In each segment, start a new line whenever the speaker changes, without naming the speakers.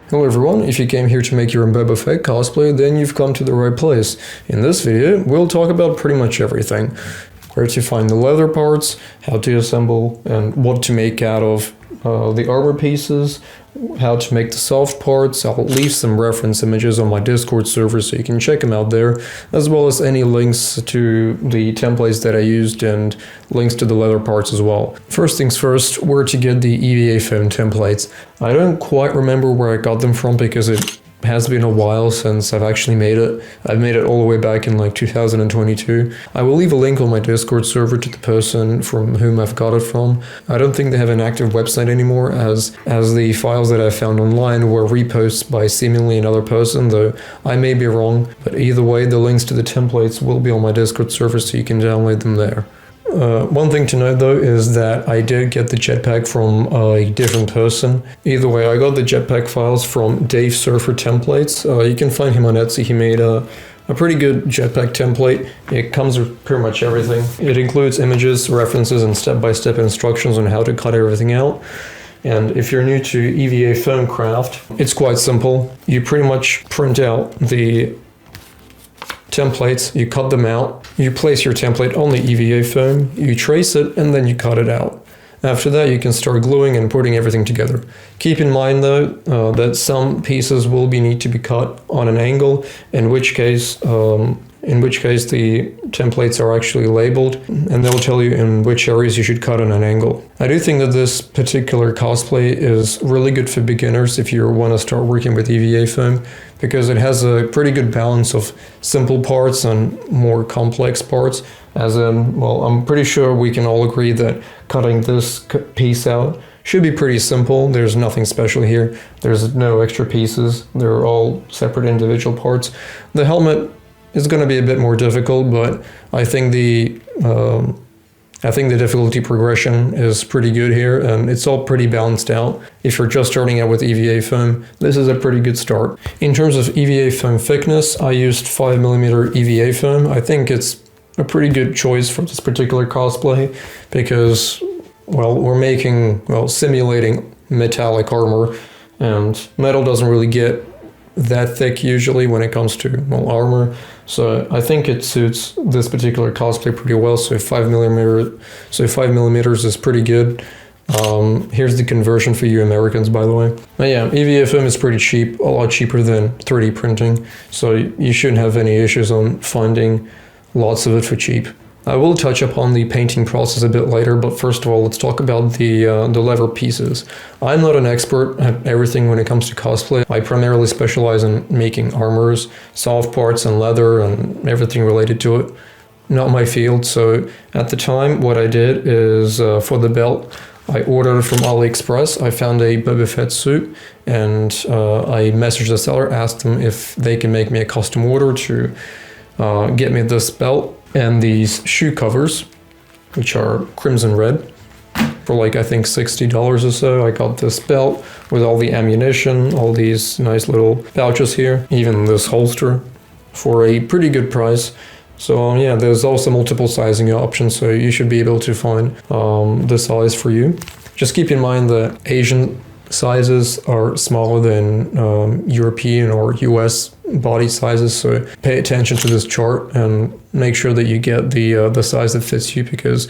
Hello everyone, if you came here to make your own Boba Fett cosplay, then you've come to the right place. In this video, we'll talk about pretty much everything. Where to find the leather parts, how to assemble, and what to make out of the armor pieces, how to make the soft parts. I'll leave some reference images on my Discord server so you can check them out there, as well as any links to the templates that I used and links to the leather parts as well. First things first, where to get the Eva Foam templates. I don't quite remember where I got them from because it has been a while since I've actually made it. I've made it all the way back in like 2022. I will leave a link on my Discord server to the person from whom I've got it from. I don't think they have an active website anymore as the files that I found online were reposts by seemingly another person, though I may be wrong. But either way, the links to the templates will be on my Discord server so you can download them there. One thing to note though is that I did get the Jetpack from a different person. Either way, I got the Jetpack files from Dave Surfer Templates. You can find him on Etsy. He made a pretty good Jetpack template. It comes with pretty much everything. It includes images, references, and step-by-step instructions on how to cut everything out. And if you're new to EVA foam craft, it's quite simple. You pretty much print out the templates, you cut them out, you place your template on the EVA foam, you trace it, and then you cut it out. After that, you can start gluing and putting everything together. Keep in mind though that some pieces will need to be cut on an angle, in which case the templates are actually labeled, and they'll tell you in which areas you should cut on an angle. I do think that this particular cosplay is really good for beginners if you want to start working with EVA foam, because it has a pretty good balance of simple parts and more complex parts. As in, well, I'm pretty sure we can all agree that cutting this piece out should be pretty simple. There's nothing special here. There's no extra pieces. They're all separate individual parts. The helmet is going to be a bit more difficult, but I think the difficulty progression is pretty good here, and it's all pretty balanced out. If you're just starting out with EVA foam, this is a pretty good start. In terms of EVA foam thickness, I used 5mm EVA foam. I think it's a pretty good choice for this particular cosplay because, well, we're simulating metallic armor, and metal doesn't really get that thick usually when it comes to, well, armor. So I think it suits this particular cosplay pretty well. So 5mm is pretty good. Here's the conversion for you Americans, by the way. But yeah, EVA foam is pretty cheap, a lot cheaper than 3D printing. So you shouldn't have any issues on finding lots of it for cheap. I will touch upon the painting process a bit later, but first of all, let's talk about the leather pieces. I'm not an expert at everything when it comes to cosplay. I primarily specialize in making armors, soft parts, and leather, and everything related to it. Not my field, so at the time, what I did is, for the belt, I ordered it from AliExpress. I found a Boba Fett suit, and I messaged the seller, asked them if they can make me a custom order to get me this belt and these shoe covers, which are crimson red, for like I think $60 or so. I got this belt with all the ammunition, all these nice little pouches here, even this holster for a pretty good price. So yeah, there's also multiple sizing options, so you should be able to find the size for you. Just keep in mind that Asian sizes are smaller than European or US body sizes, so pay attention to this chart and make sure that you get the size that fits you, because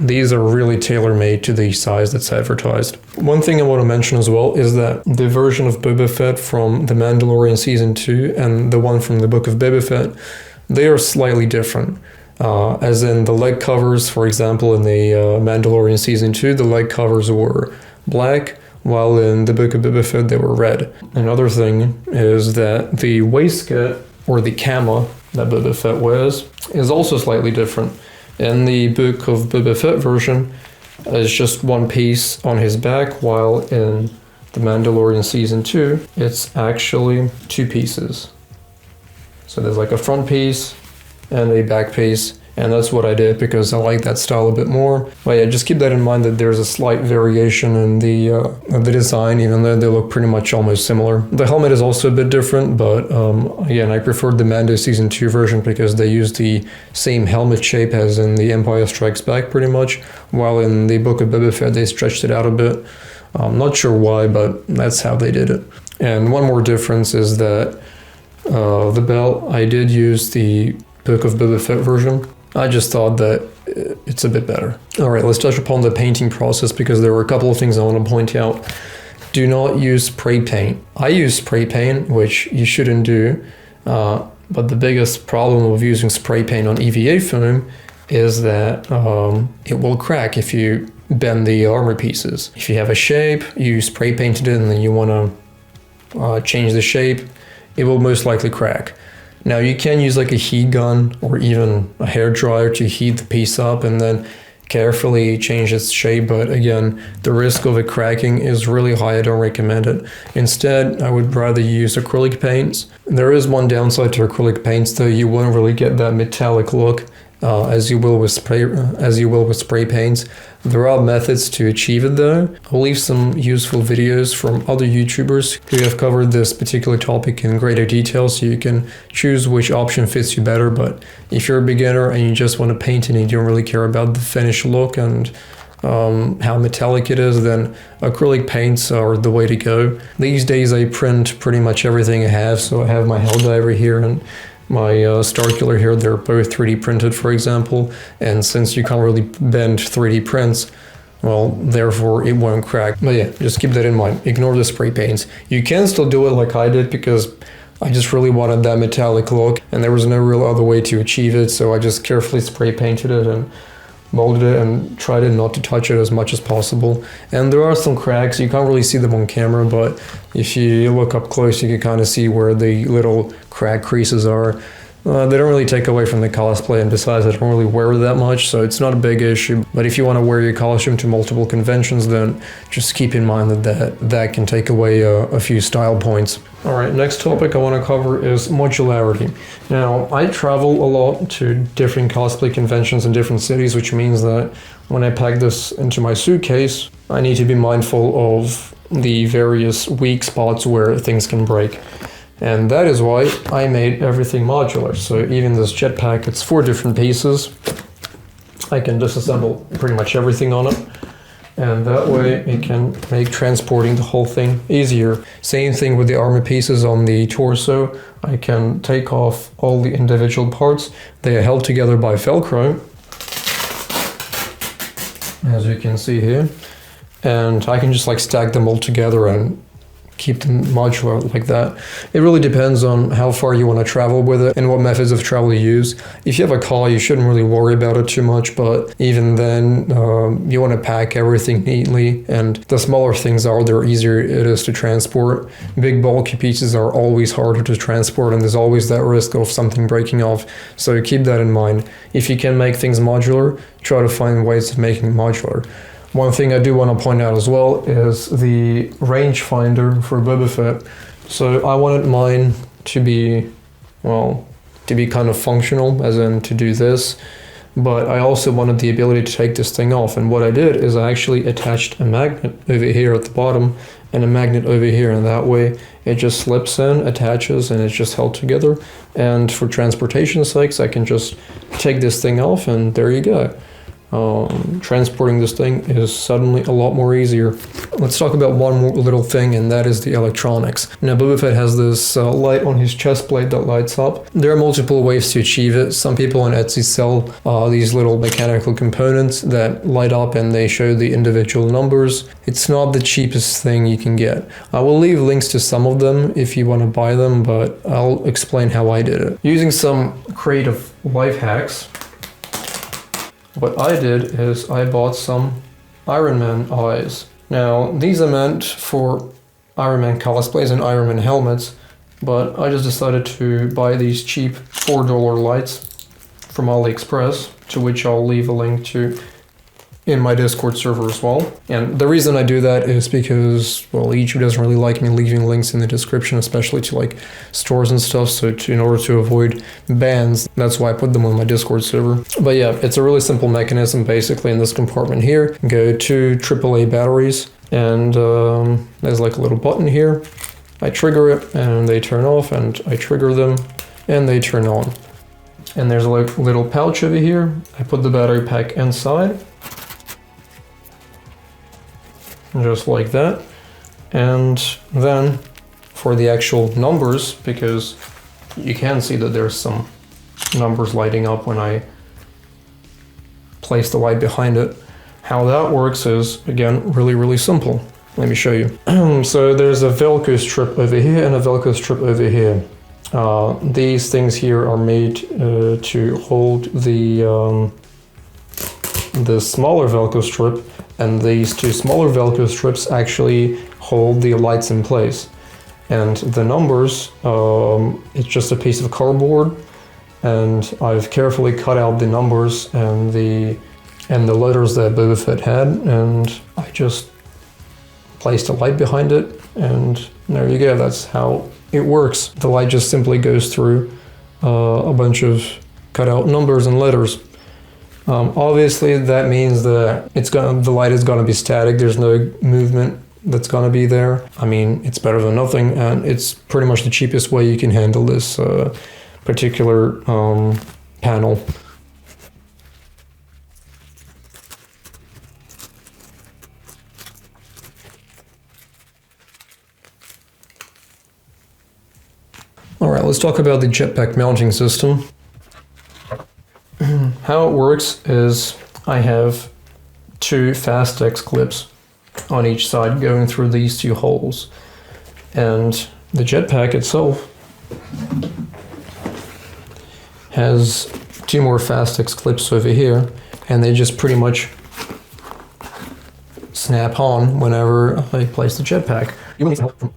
these are really tailor-made to the size that's advertised. One thing I want to mention as well is that the version of Boba Fett from The Mandalorian Season 2 and the one from the Book of Boba Fett, they are slightly different. As in the leg covers, for example, in the Mandalorian Season 2, the leg covers were black, while in the Book of Boba Fett they were red. Another thing is that the waistcoat, or the camo that Boba Fett wears, is also slightly different. In the Book of Boba Fett version, it's just one piece on his back, while in the Mandalorian Season 2, it's actually two pieces. So there's like a front piece and a back piece, and that's what I did because I like that style a bit more. But yeah, just keep that in mind that there's a slight variation in the design, even though they look pretty much almost similar. The helmet is also a bit different, but again, I preferred the Mando Season 2 version because they used the same helmet shape as in the Empire Strikes Back pretty much, while in the Book of Boba Fett they stretched it out a bit. I'm not sure why, but that's how they did it. And one more difference is that the belt, I did use the Book of Boba Fett version. I just thought that it's a bit better. All right, let's touch upon the painting process because there were a couple of things I want to point out. Do not use spray paint. I use spray paint, which you shouldn't do, but the biggest problem of using spray paint on EVA foam is that it will crack if you bend the armor pieces. If you have a shape, you spray painted it and then you want to change the shape, it will most likely crack. Now you can use like a heat gun or even a hair dryer to heat the piece up and then carefully change its shape, but again, the risk of it cracking is really high. I don't recommend it. Instead, I would rather use acrylic paints. There is one downside to acrylic paints though, you won't really get that metallic look as you will with spray paints. There are methods to achieve it though. I'll leave some useful videos from other YouTubers who have covered this particular topic in greater detail, so you can choose which option fits you better. But if you're a beginner and you just want to paint and you don't really care about the finished look and how metallic it is, then acrylic paints are the way to go. These days I print pretty much everything I have, so I have my Helldiver here and my Starkiller here. They're both 3D printed, for example, and since you can't really bend 3D prints, well, therefore it won't crack. But yeah, just keep that in mind. Ignore the spray paints. You can still do it like I did because I just really wanted that metallic look and there was no real other way to achieve it, so I just carefully spray painted it and molded it and tried not to touch it as much as possible. And there are some cracks, you can't really see them on camera, but if you look up close you can kind of see where the little crack creases are. They don't really take away from the cosplay, and besides I don't really wear it that much, so it's not a big issue. But if you want to wear your costume to multiple conventions, then just keep in mind that can take away a few style points. Alright, next topic I want to cover is modularity. Now, I travel a lot to different cosplay conventions in different cities, which means that when I pack this into my suitcase, I need to be mindful of the various weak spots where things can break. And that is why I made everything modular. So even this jetpack, it's 4 different pieces. I can disassemble pretty much everything on it. And that way it can make transporting the whole thing easier. Same thing with the armor pieces on the torso. I can take off all the individual parts. They are held together by Velcro, as you can see here. And I can just like stack them all together and keep them modular like that. It really depends on how far you want to travel with it and what methods of travel you use. If you have a car, you shouldn't really worry about it too much, but even then, you want to pack everything neatly, and the smaller things are, the easier it is to transport. Big bulky pieces are always harder to transport, and there's always that risk of something breaking off, so keep that in mind. If you can make things modular, try to find ways of making it modular. One thing I do want to point out as well is the rangefinder for Boba Fett. So I wanted mine to be, well, to be kind of functional, as in to do this, but I also wanted the ability to take this thing off. And what I did is I actually attached a magnet over here at the bottom and a magnet over here, and that way it just slips in, attaches, and it's just held together. And for transportation sakes, I can just take this thing off and there you go. Transporting this thing is suddenly a lot more easier. Let's talk about one more little thing, and that is the electronics. Now, Boba Fett has this light on his chest plate that lights up. There are multiple ways to achieve it. Some people on Etsy sell these little mechanical components that light up and they show the individual numbers. It's not the cheapest thing you can get. I will leave links to some of them if you want to buy them, but I'll explain how I did it. Using some creative life hacks, what I did is I bought some Iron Man eyes. Now, these are meant for Iron Man cosplays and Iron Man helmets, but I just decided to buy these cheap $4 lights from AliExpress, to which I'll leave a link to in my Discord server as well. And the reason I do that is because, well, YouTube doesn't really like me leaving links in the description, especially to like stores and stuff, so in order to avoid bans, that's why I put them on my Discord server. But yeah, it's a really simple mechanism. Basically, in this compartment here, go 2 AAA batteries, and there's like a little button here. I trigger it and they turn off, and I trigger them and they turn on. And there's a little pouch over here. I put the battery pack inside, just like that, and then for the actual numbers, because you can see that there's some numbers lighting up when I place the light behind it. How that works is, again, really simple. Let me show you. So there's a Velcro strip over here and a Velcro strip over here. These things here are made to hold the smaller Velcro strip, and these two smaller Velcro strips actually hold the lights in place. And the numbers, it's just a piece of cardboard, and I've carefully cut out the numbers and the letters that Boba Fett had, and I just placed a light behind it, and there you go. That's how it works. The light just simply goes through a bunch of cut out numbers and letters. Obviously that means that the light is gonna be static. There's no movement that's gonna be there. I mean, it's better than nothing, and it's pretty much the cheapest way you can handle this particular panel. Alright, let's talk about the Jetpack mounting system. How it works is I have two Fastex clips on each side going through these two holes. And the Jetpack itself has two more Fastex clips over here, and they just pretty much snap on whenever I place the Jetpack. You need help from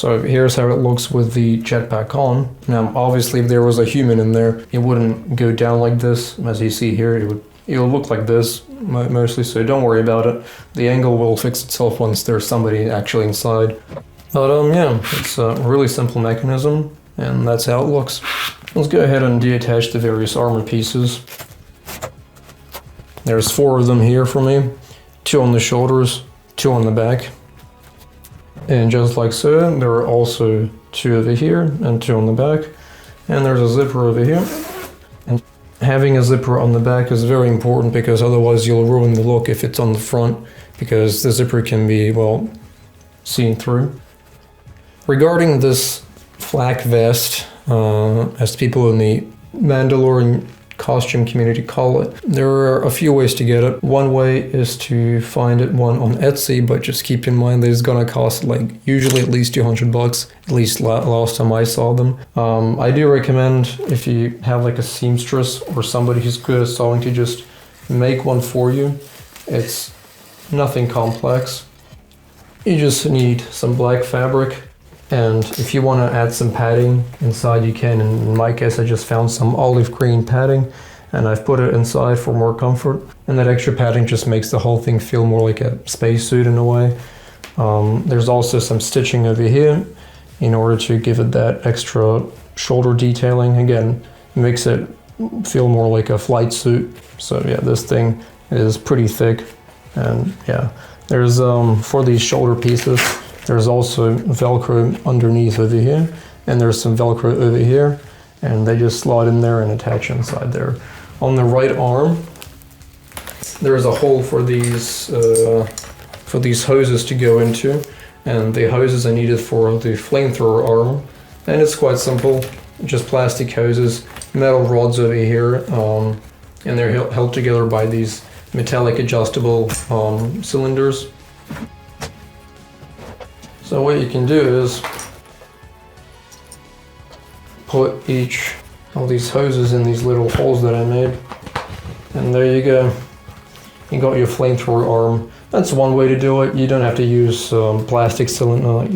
So here's how it looks with the Jetpack on. Now, obviously, if there was a human in there, it wouldn't go down like this. As you see here, it'll look like this mostly, so don't worry about it. The angle will fix itself once there's somebody actually inside. But yeah, it's a really simple mechanism, and that's how it looks. Let's go ahead and deattach the various armor pieces. There's 4 of them here for me. 2 on the shoulders, 2 on the back. And just like so, there are also 2 over here and 2 on the back. And there's a zipper over here. And having a zipper on the back is very important, because otherwise you'll ruin the look if it's on the front, because the zipper can be, well, seen through. Regarding this Flak Vest, as people in the Mandalorian costume community call it, there are a few ways to get it. One way is to find one on Etsy, but just keep in mind that it's gonna cost like usually at least $200, at least last time I saw them. I do recommend, if you have like a seamstress or somebody who's good at sewing, to just make one for you. It's nothing complex. You just need some black fabric, and if you want to add some padding inside, you can. In my case, I just found some olive green padding, and I've put it inside for more comfort. And that extra padding just makes the whole thing feel more like a spacesuit in a way. There's also some stitching over here in order to give it that extra shoulder detailing. Again, makes it feel more like a flight suit. So yeah, this thing is pretty thick. And yeah, there's for these shoulder pieces, there's also Velcro underneath over here, and there's some Velcro over here, and they just slide in there and attach inside there. On the right arm, there's a hole for these hoses to go into, and the hoses are needed for the flamethrower arm, and it's quite simple, just plastic hoses, metal rods over here, and they're held together by these metallic adjustable cylinders. So what you can do is put each of these hoses in these little holes that I made, and there you go. You got your flamethrower arm. That's one way to do it. You don't have to use plastic cylinder.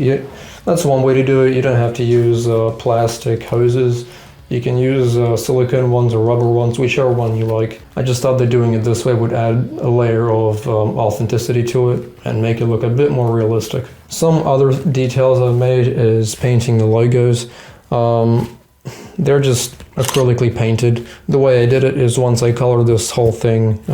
That's one way to do it. You don't have to use plastic hoses. You can use silicone ones or rubber ones, whichever one you like. I just thought that doing it this way would add a layer of authenticity to it and make it look a bit more realistic. Some other details I've made is painting the logos. They're just acrylically painted. The way I did it is once I colored this whole thing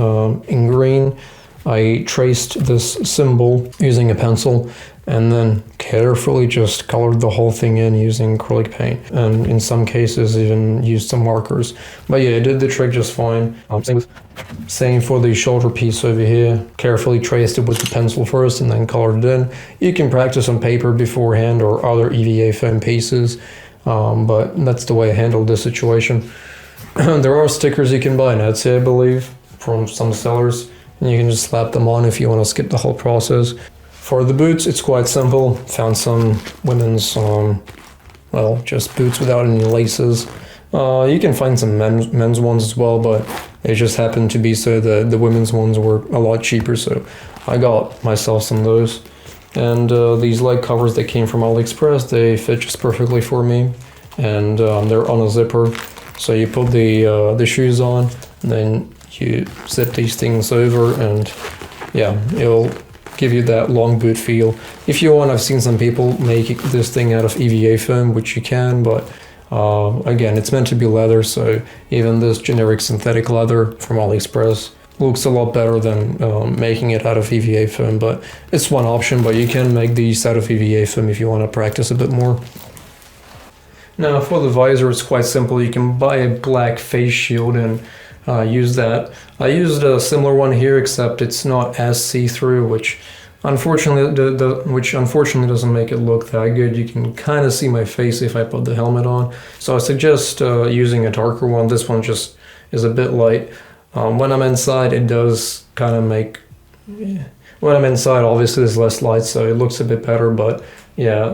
in green, I traced this symbol using a pencil and then carefully just colored the whole thing in using acrylic paint, and in some cases even used some markers. But yeah, it did the trick just fine. Same for the shoulder piece over here. Carefully traced it with the pencil first and then colored it in. You can practice on paper beforehand or other EVA foam pieces, but that's the way I handled this situation. There are stickers you can buy on Etsy, I believe, from some sellers, and you can just slap them on if you want to skip the whole process. For the boots, it's quite simple. Found some women's, well, just boots without any laces. You can find some men's ones as well, but it just happened to be so the women's ones were a lot cheaper, so I got myself some of those. And these leg covers that came from AliExpress, they fit just perfectly for me, and they're on a zipper. So you put the shoes on, and then you zip these things over, and yeah, it'll give you that long boot feel. If you want, I've seen some people make this thing out of EVA foam, which you can, but again, it's meant to be leather, so even this generic synthetic leather from AliExpress looks a lot better than making it out of EVA foam, but it's one option. But you can make these out of EVA foam if you want to practice a bit more. Now for the visor, it's quite simple. You can buy a black face shield and use that. I used a similar one here, except it's not as see-through, which unfortunately doesn't make it look that good. You can kind of see my face if I put the helmet on. So I suggest using a darker one. This one just is a bit light. When I'm inside, it does kind of make... Yeah. When I'm inside, obviously there's less light, so it looks a bit better, but yeah,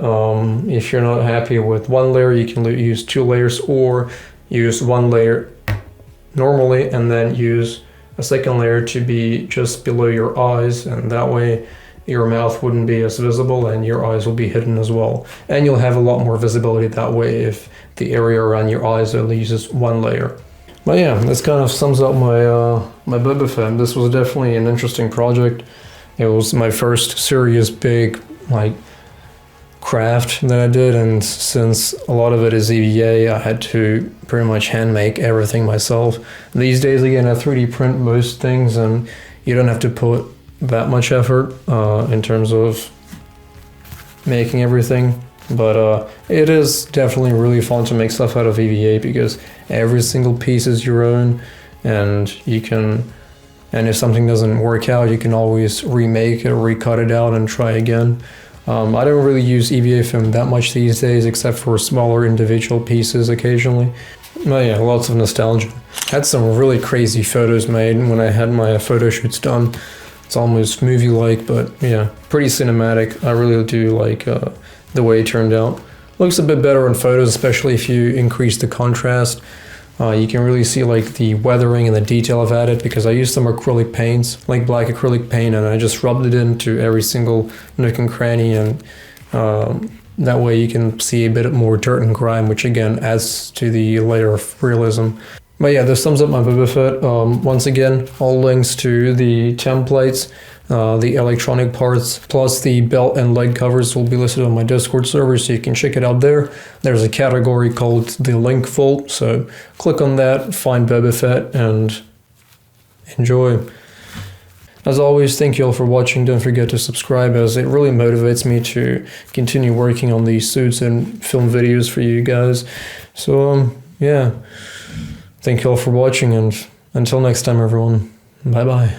if you're not happy with one layer, you can use 2 layers, or use 1 layer normally and then use a second layer to be just below your eyes, and that way your mouth wouldn't be as visible and your eyes will be hidden as well, and you'll have a lot more visibility that way if the area around your eyes only uses 1 layer. But yeah, this kind of sums up my my Boba Fett. This was definitely an interesting project. It was my first serious big like craft that I did, and since a lot of it is EVA, I had to pretty much hand make everything myself. These days, again, I 3D print most things, and you don't have to put that much effort in terms of making everything. But it is definitely really fun to make stuff out of EVA because every single piece is your own, and you can, and if something doesn't work out, you can always remake it or recut it out and try again. I don't really use EVA foam that much these days, except for smaller individual pieces occasionally. But yeah, lots of nostalgia. Had some really crazy photos made when I had my photo shoots done. It's almost movie-like, but yeah, pretty cinematic. I really do like the way it turned out. Looks a bit better in photos, especially if you increase the contrast. You can really see like the weathering and the detail I've added, because I used some acrylic paints, like black acrylic paint, and I just rubbed it into every single nook and cranny, and that way you can see a bit more dirt and grime, which again adds to the layer of realism. But yeah, this sums up my Boba Fett. Once again, all links to the templates, the electronic parts, plus the belt and leg covers will be listed on my Discord server, so you can check it out there. There's a category called the link vault, so click on that, find Boba Fett, and enjoy. As always, thank you all for watching. Don't forget to subscribe, as it really motivates me to continue working on these suits and film videos for you guys. So yeah, thank you all for watching, and until next time, everyone, bye bye.